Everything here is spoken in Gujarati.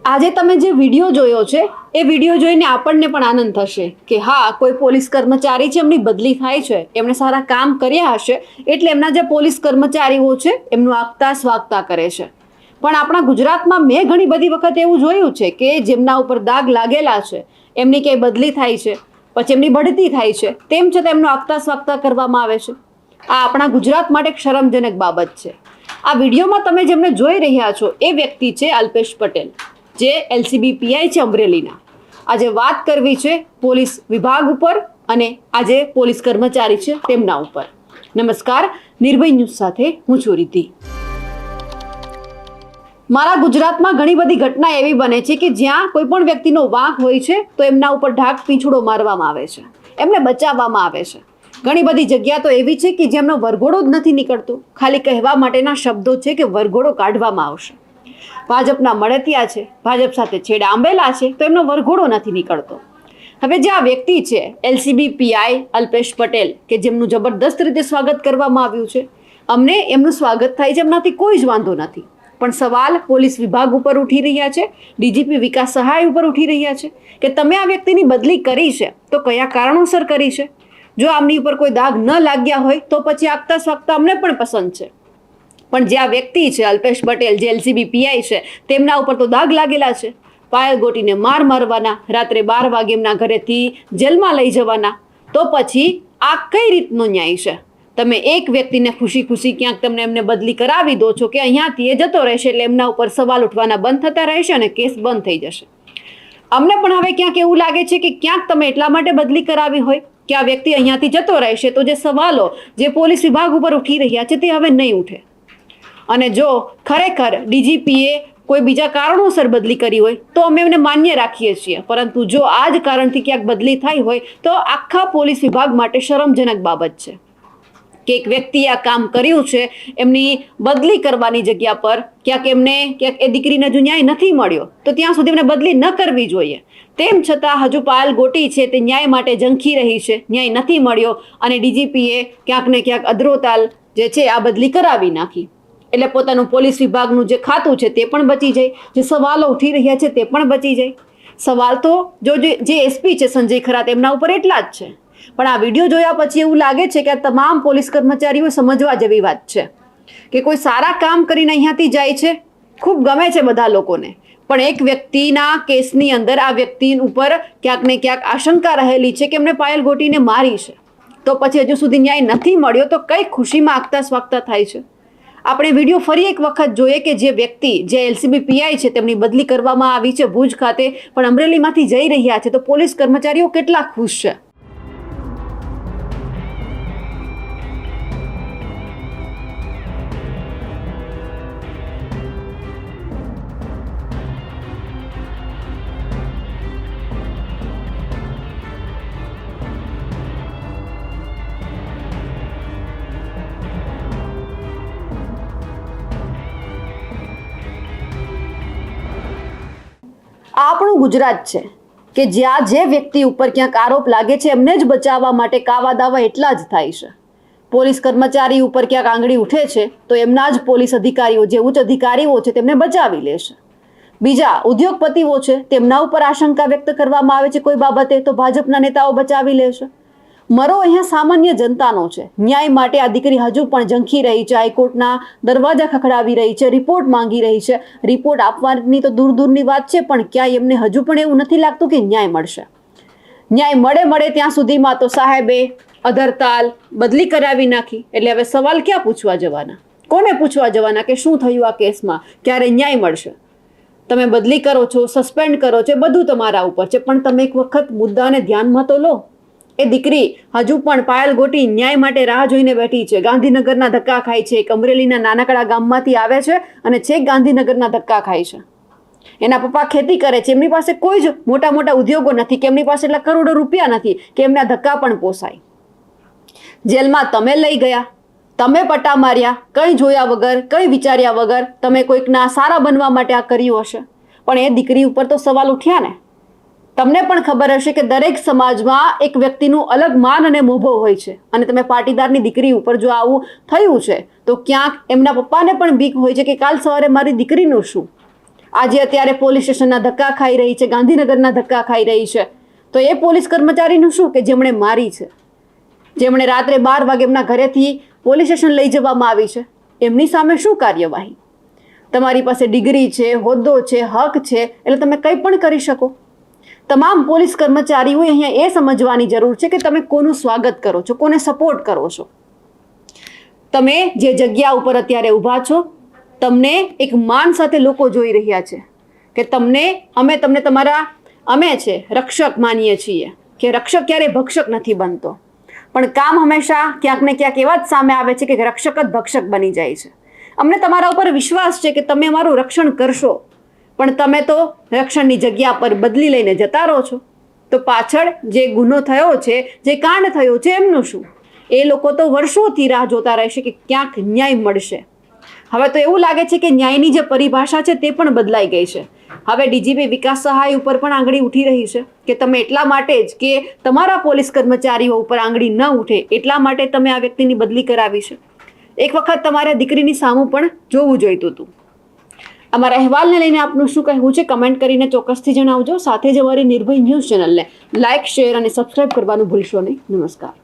આજે તમે જે વિડીયો જોયો છે એ વિડીયો જોઈને આપણને પણ આનંદ થશે કે હા, કોઈ પોલીસ કર્મચારી છે, એમની બદલી થાય છે, એમણે સારા કામ કર્યા હશે એટલે એમના જે પોલીસ કર્મચારીઓ છે એમનું આગતા સ્વાગતા કરે છે. પણ આપણા ગુજરાતમાં મેં ઘણી બધી વખત એવું જોયું છે કે જેમના ઉપર દાગ લાગેલા છે એમની ક્યાંય બદલી થાય છે, પછી એમની બઢતી થાય છે, તેમ છતાં એમનું આગતા સ્વાગતા કરવામાં આવે છે. આ આપણા ગુજરાત માટે એક શરમજનક બાબત છે. આ વિડીયોમાં તમે જેમને જોઈ રહ્યા છો એ વ્યક્તિ છે અલ્પેશ પટેલ, જે LCB PI છે અમરેલીના. આજે વાત કરવી છે પોલીસ વિભાગ ઉપર અને આજે પોલીસ કર્મચારી છે તેમના ઉપર. નમસ્કાર, નિર્ભય ન્યૂઝ સાથે હું છું રિદ્ધિ. મારા ગુજરાતમાં ઘણી બધી ઘટના એવી બને છે કે જ્યાં કોઈ પણ વ્યક્તિનો વાંક હોય છે તો એમના ઉપર ઢાક પીંછડો મારવામાં આવે છે, એમને બચાવવામાં આવે છે. ઘણી બધી જગ્યા તો એવી છે કે જેમનો વરઘોડો જ નથી નીકળતો, ખાલી કહેવા માટેના શબ્દો છે કે વરઘોડો કાઢવામાં આવશે. ભાજપના મળતિયા છે, ભાજપ સાથે છેડા આંબેલા છે તો એમનો વરઘોડો નથી નીકળતો. હવે જે આ વ્યક્તિ છે LCB PI અલ્પેશ પટેલ, કે જેમનું જબરદસ્ત રીતે સ્વાગત કરવામાં આવ્યું છે, અમને એમનું સ્વાગત થાય છે, એમનાથી કોઈ જ વાંધો નથી. પણ સવાલ પોલીસ વિભાગ ઉપર ઉઠી રહ્યા છે, DGP વિકાસ સહાય ઉપર ઉઠી રહ્યા છે કે તમે આ વ્યક્તિની બદલી કરી છે તો કયા કારણોસર કરી છે. જો આમની ઉપર કોઈ દાગ ન લાગ્યા હોય તો પછી આગતા સ્વાગતા અમને પણ પસંદ છે. પણ જે આ વ્યક્તિ છે અલ્પેશ પટેલ, જે LCB PI છે, તેમના ઉપર તો દાગ લાગેલા છે. પાયલ ગોટીને માર મારવાના, રાત્રે 12 વાગે એમના ઘરેથી જેલમાં લઈ જવાના, તો પછી આ કઈ રીતનો ન્યાય છે? તમે એક વ્યક્તિને ખુશી ખુશી ક્યાંક તમને એમને બદલી કરાવી દો છો કે અહીંયાથી એ જતો રહેશે એટલે એમના ઉપર સવાલ ઉઠવાના બંધ થતા રહેશે અને કેસ બંધ થઈ જશે. અમને પણ હવે ક્યાંક એવું લાગે છે કે ક્યાંક તમે એટલા માટે બદલી કરાવી હોય કે આ વ્યક્તિ અહીંયાથી જતો રહેશે તો જે સવાલો જે પોલીસ વિભાગ ઉપર ઉઠી રહ્યા છે તે હવે નહીં ઉઠે. અને જો ખરેખર DGPએ કોઈ બીજા કારણોસર બદલી કરી હોય તો અમે એમને માન્ય રાખીએ છીએ, પરંતુ જો આ જ કારણથી ક્યાંક બદલી થઈ હોય તો આખા પોલીસ વિભાગ માટે શરમજનક બાબત છે કે એક વ્યક્તિએ આ કામ કર્યું છે, એમની બદલી કરવાની જગ્યા પર ક્યાંક એ દીકરીને જો ન્યાય નથી મળ્યો તો ત્યાં સુધી એમને બદલી ન કરવી જોઈએ. તેમ છતાં હજુ પાયલ ગોટી છે તે ન્યાય માટે ઝંખી રહી છે, ન્યાય નથી મળ્યો અને DGPએ ક્યાંક ને ક્યાંક અધરોતાલ જે છે આ બદલી કરાવી નાખી. એટલે પોતાનું પોલીસ વિભાગનું જે ખાતું છે તે પણ બચી જાય, જે સવાલો ઉઠી રહ્યા છે તે પણ બચી જાય. સવાલ તો જે SP છે સંજય ખરાત એમના ઉપર એટલા જ છે. પણ આ વિડીયો જોયા પછી એવું લાગે છે કે આ તમામ પોલીસ કર્મચારીઓ સમજવા જેવી વાત છે કે કોઈ સારા કામ કરીને અહીંયાથી જાય છે, ખૂબ ગમે છે બધા લોકોને, પણ એક વ્યક્તિના કેસની અંદર આ વ્યક્તિ ઉપર ક્યાંક ને ક્યાંક આશંકા રહેલી છે કે એમને પાયલ ગોટીને મારી છે, તો પછી હજુ સુધી ન્યાય નથી મળ્યો તો કઈ ખુશીમાં આગતા સ્વાગતા થાય છે. આપણે વિડીયો ફરી એક વખત જોઈએ કે જે વ્યક્તિ જે LCB PI છે તેમની બદલી કરવામાં આવી છે ભુજ ખાતે, પણ અમરેલીમાંથી જઈ રહ્યા છે તો પોલીસ કર્મચારીઓ કેટલા ખુશ છે. આ આપણું ગુજરાત છે કે જ્યાં જે વ્યક્તિ ઉપર ક્યાંક આરોપ લાગે છે એમને જ બચાવવા માટે કાવા દાવા એટલા જ થાય છે. પોલીસ કર્મચારી ઉપર ક્યાંક આંગળી ઉઠે છે તો એમના જ પોલીસ અધિકારીઓ, જે ઉચ્ચ અધિકારીઓ છે તેમને બચાવી લેશે. બીજા ઉદ્યોગપતિઓ છે તેમના ઉપર આશંકા વ્યક્ત કરવામાં આવે છે કોઈ બાબતે તો ભાજપના નેતાઓ બચાવી લેશે. મરો અહીંયા સામાન્ય જનતાનો છે. ન્યાય માટે આ દીકરી હજુ પણ ઝંખી રહી છે, હાઈકોર્ટના દરવાજા ખખડાવી રહી છે, રિપોર્ટ માંગી રહી છે. રિપોર્ટ આપવાની તો દૂર દૂરની વાત છે, પણ ક્યાંય એમને હજુ પણ એવું નથી લાગતું કે ન્યાય મળશે. ન્યાય મળે ત્યાં સુધીમાં તો સાહેબે અધરતાલ બદલી કરાવી નાખી. એટલે હવે સવાલ ક્યાં પૂછવા જવાના, કોને પૂછવા જવાના કે શું થયું આ કેસમાં, ક્યારે ન્યાય મળશે? તમે બદલી કરો છો, સસ્પેન્ડ કરો છો, બધું તમારા ઉપર છે, પણ તમે એક વખત મુદ્દાને ધ્યાનમાં તો લો. એ દીકરી હજુ પણ પાયલ ગોટી ન્યાય માટે રાહ જોઈને બેઠી છે. ગાંધીનગરના ધક્કા ખાય છે, એક અમરેલીના નાનકડા ગામમાંથી આવે છે અને છેક ગાંધીનગરના ધક્કા ખાય છે. એના પપ્પા ખેતી કરે છે, એમની પાસે કોઈ જ મોટા મોટા ઉદ્યોગો નથી કે એમની પાસે એટલા કરોડો રૂપિયા નથી કે એમના ધક્કા પણ પોસાય. જેલમાં તમે લઈ ગયા, તમે પટ્ટા માર્યા, કંઈ જોયા વગર, કંઈ વિચાર્યા વગર તમે કોઈકના સારા બનવા માટે આ કર્યું હશે. પણ એ દીકરી ઉપર તો સવાલ ઉઠ્યા ને. તમને પણ ખબર હશે કે દરેક સમાજમાં એક વ્યક્તિનું અલગ માન અને મોભો હોય છે, અને તમે પાટીદારની દીકરી ઉપર જો આવું થયું છે તો ક્યાંક એમના પપ્પાને પણ બીક હોય છે કે કાલ સવારે મારી દીકરીનું શું. આજે અત્યારે પોલીસ સ્ટેશનના ધક્કા ખાઈ રહી છે, ગાંધીનગરના ધક્કા ખાઈ રહી છે. તો એ પોલીસ કર્મચારીનું શું કે જેમણે મારી છે, જેમણે રાત્રે 12 વાગે એમના ઘરેથી પોલીસ સ્ટેશન લઈ જવામાં આવી છે, એમની સામે શું કાર્યવાહી? તમારી પાસે ડિગ્રી છે, હોદ્દો છે, હક છે, એટલે તમે કંઈ પણ કરી શકો. તમામ પોલીસ કર્મચારીઓએ અહીંયા એ સમજવાની જરૂર છે કે તમે કોનું સ્વાગત કરો છો, કોને સપોર્ટ કરો છો. તમે જે જગ્યા ઉપર અત્યારે ઊભા છો, તમને એક માન સાથે લોકો જોઈ રહ્યા છે કે અમે તમને અમે છે રક્ષક માનીએ છીએ કે રક્ષક ક્યારેય ભક્ષક નથી બનતો, પણ કામ હંમેશા ક્યાંક ને ક્યાંક એવા જ સામે આવે છે કે રક્ષક જ ભક્ષક બની જાય છે. અમને તમારા ઉપર વિશ્વાસ છે કે તમે અમારું રક્ષણ કરશો, પણ તમે તો રક્ષણની જગ્યા પર બદલી લઈને જતા રહો છો. તો પાછળ જે ગુનો થયો છે, જે કાંડ થયો છે, એમનું શું? એ લોકો તો વર્ષોથી રાહ જોતા રહેશે કે ક્યાંક ન્યાય મળશે. હવે તો એવું લાગે છે કે ન્યાયની જે પરિભાષા છે તે પણ બદલાઈ ગઈ છે. હવે ડીજીપી વિકાસ સહાય ઉપર પણ આંગળી ઉઠી રહી છે કે તમે એટલા માટે જ કે તમારા પોલીસ કર્મચારીઓ ઉપર આંગળી ન ઉઠે એટલા માટે તમે આ વ્યક્તિની બદલી કરાવી છે. એક વખત તમારે દીકરીની સામું પણ જોવું જોઈતું હતું. અમારા અહેવાલને લઈને આપનું શું કહેવું છે કમેન્ટ કરીને ચોક્કસથી જણાવજો. સાથે જ અમારી નિર્ભય ન્યૂઝ ચેનલને લાઇક, શેર અને સબસ્ક્રાઇબ કરવાનું ભૂલશો નહીં. નમસ્કાર.